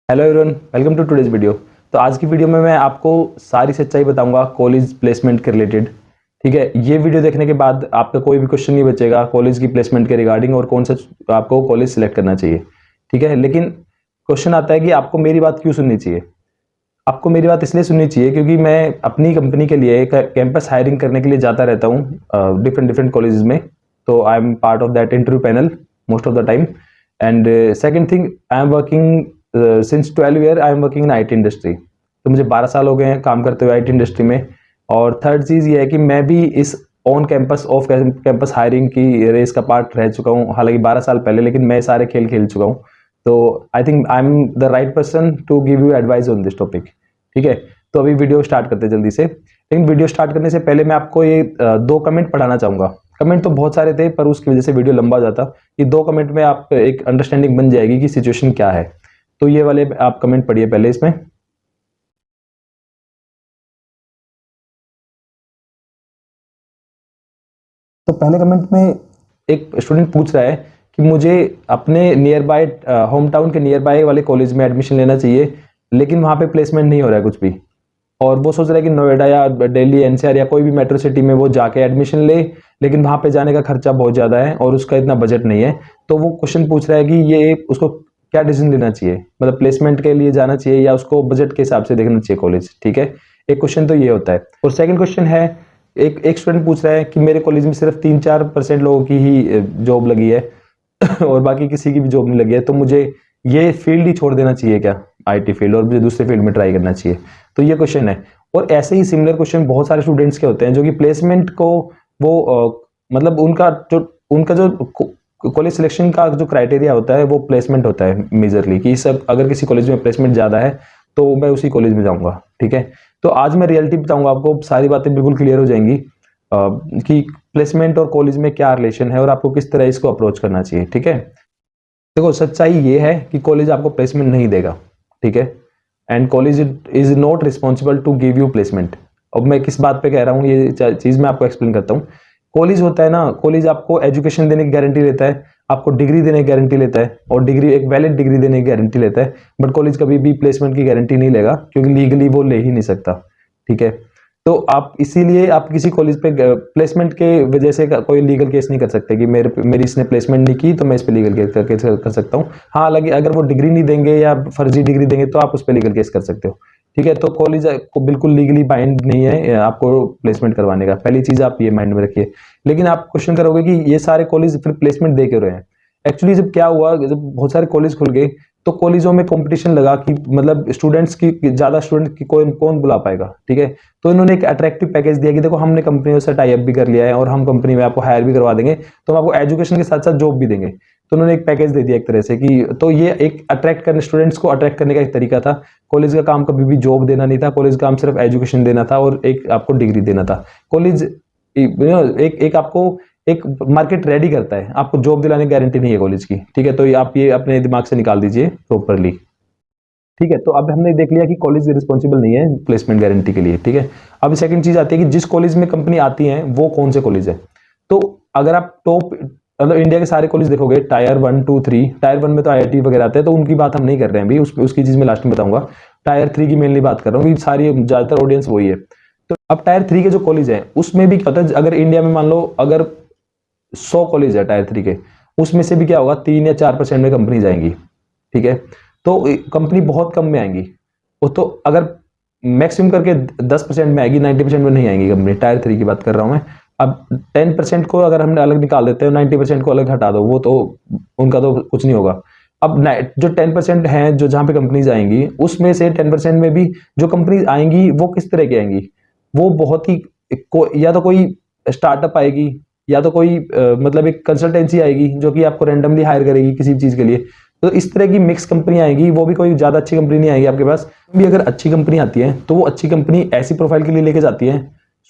Hello everyone, welcome to today's video. तो आज की वीडियो में मैं आपको सारी सच्चाई बताऊंगा कॉलेज प्लेसमेंट के रिलेटेड। ठीक है, ये वीडियो देखने के बाद आपका कोई भी क्वेश्चन नहीं बचेगा कॉलेज की प्लेसमेंट के रिगार्डिंग और कौन सा आपको कॉलेज सिलेक्ट करना चाहिए। ठीक है, लेकिन क्वेश्चन आता है कि आपको मेरी बात क्यों सुननी चाहिए। आपको मेरी बात इसलिए सुननी चाहिए क्योंकि मैं अपनी कंपनी के लिए कैंपस हायरिंग करने के लिए जाता रहता हूँ डिफरेंट डिफरेंट कॉलेजेस में। तो I am part of that interview panel most of the time. And second thing, I am working since 12 year I am working in IT industry. तो मुझे 12 साल हो गए हैं काम करते हुए IT इंडस्ट्री में। और थर्ड चीज़ ये है कि मैं भी इस on campus off campus hiring की रेस का पार्ट रह चुका हूँ, हालांकि 12 साल पहले, लेकिन मैं सारे खेल खेल चुका हूँ। तो I think I am the right person to give you advice on this topic. ठीक है, तो अभी वीडियो स्टार्ट करते जल्दी से। लेकिन वीडियो स्टार्ट करने से पहले मैं आपको ये दो कमेंट पढ़ाना चाहूँगा। कमेंट तो बहुत सारे थे पर उसकी वजह से वीडियो लंबा जाता। ये दो कमेंट में आप एक अंडरस्टैंडिंग बन जाएगी कि सिचुएशन क्या है। तो ये वाले आप कमेंट पढ़िए पहले इसमें। तो पहले कमेंट में एक स्टूडेंट पूछ रहा है कि मुझे अपने नियर बाय होम टाउन के नियर बाय वाले कॉलेज में एडमिशन लेना चाहिए, लेकिन वहाँ पे प्लेसमेंट नहीं हो रहा है कुछ भी। और वो सोच रहा है कि नोएडा या दिल्ली NCR या कोई भी मेट्रो सिटी में वो जाके एडमिशन ले, लेकिन वहाँ पे जाने का खर्चा बहुत ज़्यादा है और उसका इतना बजट नहीं है। तो वो क्वेश्चन पूछ रहा है कि ये उसको क्या डिसीजन लेना चाहिए, मतलब प्लेसमेंट के लिए जाना चाहिए या उसको बजट के हिसाब से देखना चाहिए कॉलेज। ठीक है, एक क्वेश्चन तो ये होता है। और सेकंड क्वेश्चन है, एक स्टूडेंट पूछ रहा है कि मेरे कॉलेज में सिर्फ 3-4% लोगों की ही जॉब लगी है और बाकी किसी की भी जॉब नहीं लगी है, तो मुझे ये फील्ड ही छोड़ देना चाहिए क्या, IT फील्ड, और मुझे दूसरे फील्ड में ट्राई करना चाहिए। तो ये क्वेश्चन है। और ऐसे ही सिमिलर क्वेश्चन बहुत सारे स्टूडेंट्स के होते हैं जो कि प्लेसमेंट को वो मतलब उनका जो कॉलेज सिलेक्शन का जो क्राइटेरिया होता है वो प्लेसमेंट होता है मेजरली, कि सब अगर किसी कॉलेज में प्लेसमेंट ज़्यादा है तो मैं उसी कॉलेज में जाऊँगा। ठीक है, तो आज मैं रियलिटी बताऊँगा आपको, सारी बातें बिल्कुल क्लियर हो जाएंगी कि प्लेसमेंट और कॉलेज में क्या रिलेशन है और आपको किस तरह इसको अप्रोच करना चाहिए। ठीक है, देखो सच्चाई ये है कि कॉलेज आपको प्लेसमेंट नहीं देगा। ठीक है, and college is not responsible to give you placement. अब मैं किस बात पे कह रहा हूँ ये चीज़ मैं आपको एक्सप्लेन करता हूँ। कॉलेज होता है ना, कॉलेज आपको एजुकेशन देने की गारंटी लेता है, आपको डिग्री देने की गारंटी लेता है और डिग्री एक वैलिड डिग्री देने की गारंटी लेता है। बट कॉलेज कभी भी प्लेसमेंट की गारंटी नहीं लेगा क्योंकि लीगली वो ले ही नहीं सकता। ठीक है, तो आप इसीलिए आप किसी कॉलेज पे प्लेसमेंट के वजह से कोई लीगल केस नहीं कर सकते कि मेरी इसने प्लेसमेंट नहीं की तो मैं इस पे लीगल केस कर सकता हूँ। हाँ, हालांकि अगर वो डिग्री नहीं देंगे या फर्जी डिग्री देंगे तो आप उस पर लीगल केस कर सकते हो। ठीक है, तो कॉलेज को बिल्कुल लीगली बाइंड नहीं है आपको प्लेसमेंट करवाने का, पहली चीज आप ये माइंड में रखिए। लेकिन आप क्वेश्चन करोगे कि ये सारे कॉलेज फिर प्लेसमेंट दे क्यों रहे हैं। एक्चुअली जब क्या हुआ, जब बहुत सारे कॉलेज खुल गए तो कॉलेजों में कंपटीशन लगा कि मतलब स्टूडेंट्स की ज्यादा स्टूडेंट की कौन बुला पाएगा। ठीक है, तो इन्होंने एक अट्रैक्टिव पैकेज दिया कि देखो हमने कंपनियों से टाई अप भी कर लिया है और हम कंपनी में आपको हायर भी करवा देंगे, तो हम आपको एजुकेशन के साथ साथ जॉब भी देंगे। तो उन्होंने एक पैकेज दे दिया एक तरह से कि, तो ये एक अट्रैक्ट करने, स्टूडेंट्स को अट्रैक्ट करने का एक तरीका था। कॉलेज का काम कभी भी जॉब देना नहीं था, कॉलेज का काम सिर्फ एजुकेशन देना था और एक आपको डिग्री देना था। कॉलेज एक आपको एक मार्केट रेडी करता है, आपको जॉब दिलाने की गारंटी नहीं है कॉलेज की। ठीक है, तो आप ये अपने दिमाग से निकाल दीजिए प्रॉपरली। ठीक है, तो अब हमने देख लिया कि कॉलेज रिस्पॉन्सिबल नहीं है प्लेसमेंट गारंटी के लिए। ठीक है, अब सेकंड चीज आती है कि जिस कॉलेज में कंपनी आती है वो कौन से कॉलेज है। तो अगर आप टॉप मतलब इंडिया के सारे कॉलेज देखोगे, टायर 1, 2, 3, टायर 1 में तो IIT वगैरह आते हैं, तो उनकी बात हम नहीं कर रहे हैं अभी, उसकी चीज मैं लास्ट में बताऊंगा। टायर 3 की मेनली बात कर रहा हूँ कि सारी ज्यादातर ऑडियंस वही है। तो अब टायर 3 के जो कॉलेज है उसमें भी क्या होता है, अगर इंडिया में मान लो अगर 100 कॉलेज है टायर 3 के, उसमें से भी क्या होगा 3 या 4% में कंपनी जाएंगी। ठीक है, तो कंपनी बहुत कम में आएंगी। वो तो अगर मैक्सिमम करके 10% में आएगी, 90% में नहीं आएंगी कंपनी। टायर 3 की बात कर रहा हूं मैं। अब 10% को अगर हमने अलग निकाल देते हैं, 90% को अलग हटा दो, वो तो उनका तो कुछ नहीं होगा। अब जो 10% है जो जहां पे कंपनीज आएंगी, उसमें से 10% में भी जो कंपनीज आएंगी वो किस तरह की आएंगी, वो बहुत ही या तो कोई स्टार्टअप आएगी या तो कोई मतलब एक कंसल्टेंसी आएगी जो कि आपको रैंडमली हायर करेगी किसी चीज के लिए। तो इस तरह की मिक्स कंपनी आएगी, वो भी कोई ज्यादा अच्छी कंपनी नहीं आएगी आपके पास भी। अगर अच्छी कंपनी आती है तो वो अच्छी कंपनी ऐसी प्रोफाइल के लिए लेके जाती है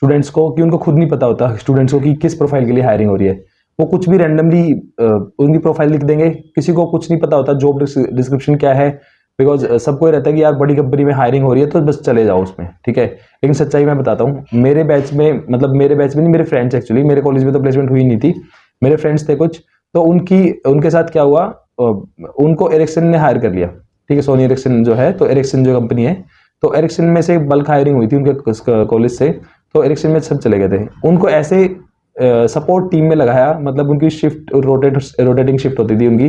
स्टूडेंट्स को कि उनको खुद नहीं पता होता स्टूडेंट्स को कि किस प्रोफाइल के लिए हायरिंग हो रही है। वो कुछ भी रैंडमली उनकी प्रोफाइल लिख देंगे, किसी को कुछ नहीं पता होता जॉब डिस्क्रिप्शन क्या है, बिकॉज सबको रहता है कि यार बड़ी कंपनी में हायरिंग हो रही है तो बस चले जाओ उसमें। ठीक है, लेकिन सच्चाई मैं बताता हूँ, मेरे बैच में, मतलब मेरे बैच में नहीं, मेरे फ्रेंड्स, एक्चुअली मेरे कॉलेज में तो प्लेसमेंट हुई नहीं थी, मेरे फ्रेंड्स थे कुछ, तो उनके साथ क्या हुआ, उनको इलेक्शन ने हायर कर लिया। ठीक है, सोनी एरिक्सन जो है, तो एरिक्सन जो कंपनी है, तो एरिक्सन में से बल्क हायरिंग हुई थी उनके कॉलेज से, तो एरिक्सन में सब चले गए थे। उनको ऐसे सपोर्ट टीम में लगाया, मतलब उनकी शिफ्ट रोटेटिंग शिफ्ट होती थी उनकी,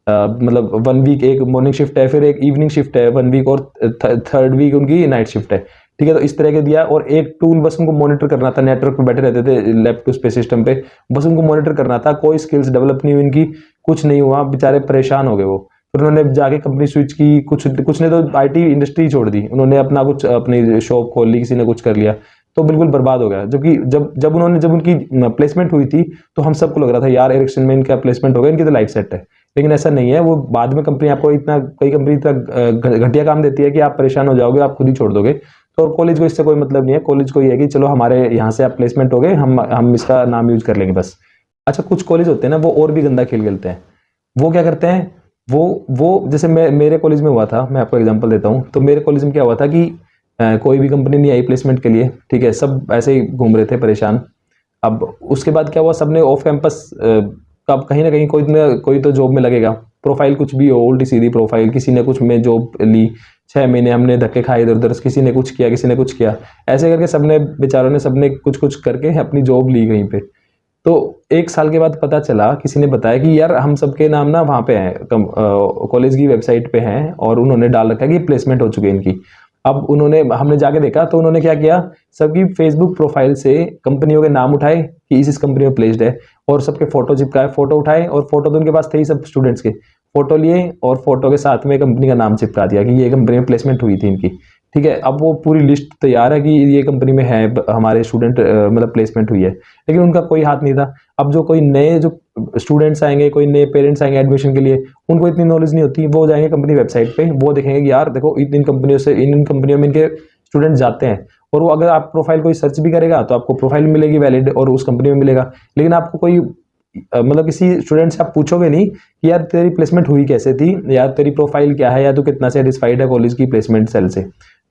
मतलब 1 वीक एक मॉर्निंग शिफ्ट है, फिर एक इवनिंग शिफ्ट है 1 वीक, और थर्ड वीक उनकी नाइट शिफ्ट है, ठीक है। तो इस तरह के दिया, और एक टूल बस उनको मॉनिटर करना था, नेटवर्क पे बैठे रहते थे लैब टू स्पेस सिस्टम पे, बस उनको मॉनिटर करना था, कोई स्किल्स डेवलप नहीं हुई इनकी, कुछ नहीं हुआ, बेचारे परेशान हो गए वो। फिर उन्होंने जाके कंपनी स्विच की, कुछ ने तो आईटी इंडस्ट्री छोड़ दी, उन्होंने अपना कुछ अपनी शॉप खोल ली, किसी ने कुछ कर लिया, तो बिल्कुल बर्बाद हो गया। जबकि जब उनकी प्लेसमेंट हुई थी, तो हम सबको लग रहा था यार एरिक्सन में इनका प्लेसमेंट हो गया, इनकी तो लाइफ सेट है, लेकिन ऐसा नहीं है। वो बाद में कंपनी आपको कई कंपनी इतना घटिया काम देती है कि आप परेशान हो जाओगे, आप खुद ही छोड़ दोगे। तो कॉलेज को इससे कोई मतलब नहीं है, कॉलेज को ये है कि चलो हमारे यहाँ से आप प्लेसमेंट हो गए, हम इसका नाम यूज कर लेंगे बस। अच्छा, कुछ कॉलेज होते हैं ना, वो और भी गंदा खेल खेलते हैं। वो क्या करते हैं, वो जैसे मेरे कॉलेज में हुआ था, मैं आपको एग्जांपल देता हूँ। तो मेरे कॉलेज में क्या हुआ था कि कोई भी कंपनी नहीं आई प्लेसमेंट के लिए, ठीक है, सब ऐसे ही घूम रहे थे परेशान। अब उसके बाद क्या हुआ, सबने ऑफ कैंपस, अब कहीं ना कहीं कोई तो जॉब में लगेगा, प्रोफाइल कुछ भी हो, उल्टी सीधी प्रोफाइल, किसी ने कुछ में जॉब ली, 6 महीने हमने धक्के खाए इधर उधर, किसी ने कुछ किया, किसी ने कुछ किया, ऐसे करके सबने बेचारों ने सबने कुछ कुछ करके अपनी जॉब ली कहीं पे। तो 1 साल के बाद पता चला, किसी ने बताया कि यार हम सबके नाम ना वहाँ पे हैं, कॉलेज की वेबसाइट पे हैं, और उन्होंने डाल रखा है कि प्लेसमेंट हो चुकी है इनकी। अब हमने जाके देखा, तो उन्होंने क्या किया, सबकी फेसबुक प्रोफाइल से कंपनियों के नाम उठाए कि इस कंपनी में प्लेस्ड है, और सबके फोटो चिपकाए, फोटो उठाए, और फोटो तो उनके पास थे ही सब स्टूडेंट्स के, फोटो लिए और फोटो के साथ में कंपनी का नाम चिपका दिया कि ये कंपनी में प्लेसमेंट हुई थी इनकी, ठीक है। अब वो पूरी लिस्ट तैयार है कि ये कंपनी में है, हमारे स्टूडेंट मतलब प्लेसमेंट हुई है, लेकिन उनका कोई हाथ नहीं था। अब जो कोई नए जो स्टूडेंट्स आएंगे, कोई नए पेरेंट्स आएंगे एडमिशन के लिए, उनको इतनी नॉलेज नहीं होती, वो जाएंगे कंपनी वेबसाइट पे, वो देखेंगे कि यार देखो इन कंपनियों में इनके स्टूडेंट जाते हैं, और वो अगर आप प्रोफाइल कोई सर्च भी करेगा तो आपको प्रोफाइल मिलेगी वैलिड, और उस कंपनी में मिलेगा। लेकिन आपको कोई मतलब किसी स्टूडेंट से आप पूछोगे नहीं कि यार तेरी प्लेसमेंट हुई कैसे थी, या तेरी प्रोफाइल क्या है, या तू कितना सेटिस्फाइड है कॉलेज की प्लेसमेंट सेल से,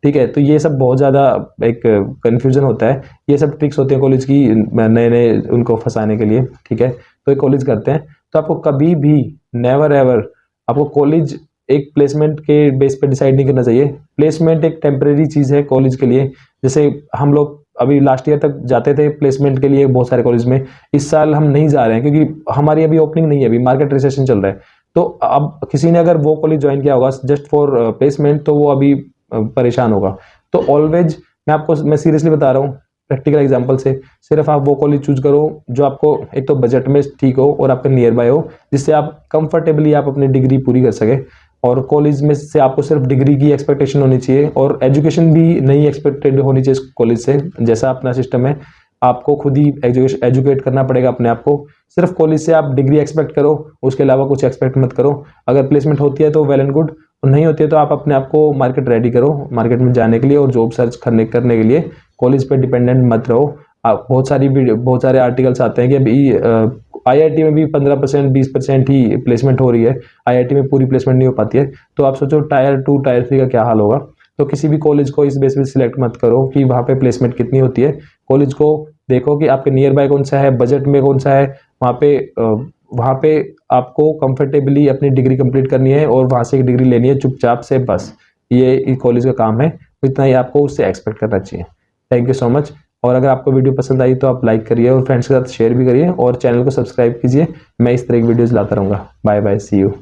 ठीक है। तो ये सब बहुत ज़्यादा एक कन्फ्यूजन होता है, ये सब ट्रिक्स होती हैं कॉलेज की नए नए उनको फंसाने के लिए, ठीक है। तो ये कॉलेज करते हैं। तो आपको कभी भी नेवर एवर आपको कॉलेज एक प्लेसमेंट के बेस पे डिसाइड नहीं करना चाहिए। प्लेसमेंट एक टेम्परेरी चीज़ है कॉलेज के लिए। जैसे हम लोग अभी लास्ट ईयर तक जाते थे प्लेसमेंट के लिए बहुत सारे कॉलेज में, इस साल हम नहीं जा रहे हैं क्योंकि हमारी अभी ओपनिंग नहीं है, अभी मार्केट रिसेशन चल रहा है। तो अब किसी ने अगर वो कॉलेज ज्वाइन किया होगा जस्ट फॉर प्लेसमेंट, तो वो अभी परेशान होगा। तो ऑलवेज मैं सीरियसली बता रहा हूँ प्रैक्टिकल एग्जांपल से, सिर्फ आप वो कॉलेज चूज करो जो आपको एक तो बजट में ठीक हो और आपके नियर बाय हो, जिससे आप कंफर्टेबली आप अपनी डिग्री पूरी कर सके। और कॉलेज में से आपको सिर्फ डिग्री की एक्सपेक्टेशन होनी चाहिए, और एजुकेशन भी नहीं एक्सपेक्टेड होनी चाहिए कॉलेज से। जैसा अपना सिस्टम है, आपको खुद ही एजुकेट करना पड़ेगा अपने आप को। सिर्फ कॉलेज से आप डिग्री एक्सपेक्ट करो, उसके अलावा कुछ एक्सपेक्ट मत करो। अगर प्लेसमेंट होती है तो वेल एंड गुड, और नहीं होती है तो आप अपने आप को मार्केट रेडी करो मार्केट में जाने के लिए, और जॉब सर्च करने के लिए कॉलेज पे डिपेंडेंट मत रहो। आप बहुत सारे आर्टिकल्स आते हैं कि अभी आईआईटी में भी 15% 20% ही प्लेसमेंट हो रही है, आईआईटी में पूरी प्लेसमेंट नहीं हो पाती है। तो आप सोचो टायर 2 टायर 3 का क्या हाल होगा। तो किसी भी कॉलेज को इस बेस पे सिलेक्ट मत करो कि वहाँ पे प्लेसमेंट कितनी होती है। कॉलेज को देखो कि आपके नियर बाय कौन सा है, बजट में कौन सा है, वहाँ पे आपको कंफर्टेबली अपनी डिग्री कंप्लीट करनी है और वहाँ से एक डिग्री लेनी है चुपचाप से, बस ये कॉलेज का काम है। इतना ही आपको उससे एक्सपेक्ट करना चाहिए। Thank you so much. और अगर आपको वीडियो पसंद आई तो आप लाइक करिए और फ्रेंड्स के साथ शेयर भी करिए, और चैनल को सब्सक्राइब कीजिए। मैं इस तरह की वीडियोज़ लाता रहूँगा। Bye bye, see you.